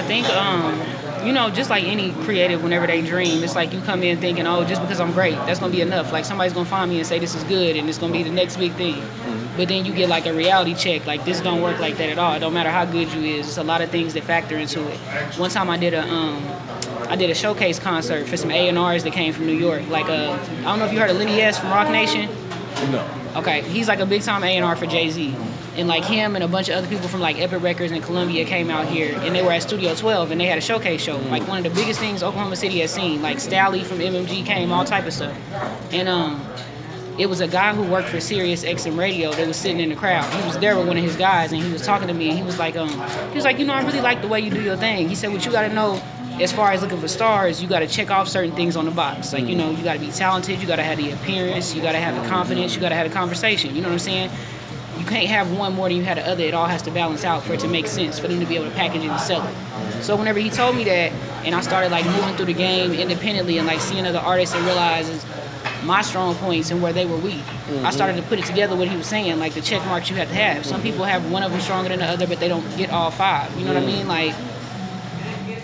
think, just like any creative, whenever they dream, it's like you come in thinking, oh, just because I'm great, that's gonna be enough. Like somebody's gonna find me and say this is good, and it's gonna be the next big thing. But then you get like a reality check, like this don't work like that at all. It don't matter how good you is. It's a lot of things that factor into it. One time I did a showcase concert for some A&Rs that came from New York. Like I don't know if you heard of Lenny S from Rock Nation. No. Okay, he's like a big time A&R for Jay-Z. And like him and a bunch of other people from like Epic Records and Columbia came out here, and they were at Studio 12 and they had a showcase show. Like one of the biggest things Oklahoma City has seen. Like Stally from MMG came, all type of stuff. And it was a guy who worked for Sirius XM Radio that was sitting in the crowd. He was there with one of his guys, and he was talking to me, and he was like, I really like the way you do your thing. He said, what you got to know, as far as looking for stars, you got to check off certain things on the box. Like, you got to be talented, you got to have the appearance, you got to have the confidence, you got to have the conversation. You know what I'm saying? You can't have one more than you had the other. It all has to balance out for it to make sense, for them to be able to package it and sell it. So whenever he told me that, and I started like moving through the game independently and like seeing other artists and realizing my strong points and where they were weak. I started to put it together what he was saying, like the check marks you have to have. Some people have one of them stronger than the other, but they don't get all five. You know what I mean? Like,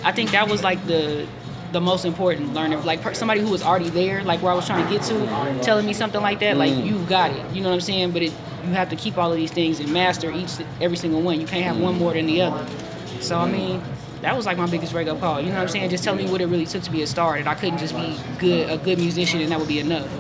I think that was like the most important learning. Like somebody who was already there, like where I was trying to get to, telling me something like that, like you've got it. You know what I'm saying? But you have to keep all of these things and master every single one. You can't have one more than the other. So I mean, that was like my biggest wake up call. You know what I'm saying? Just telling me what it really took to be a star. That I couldn't just be a good musician and that would be enough.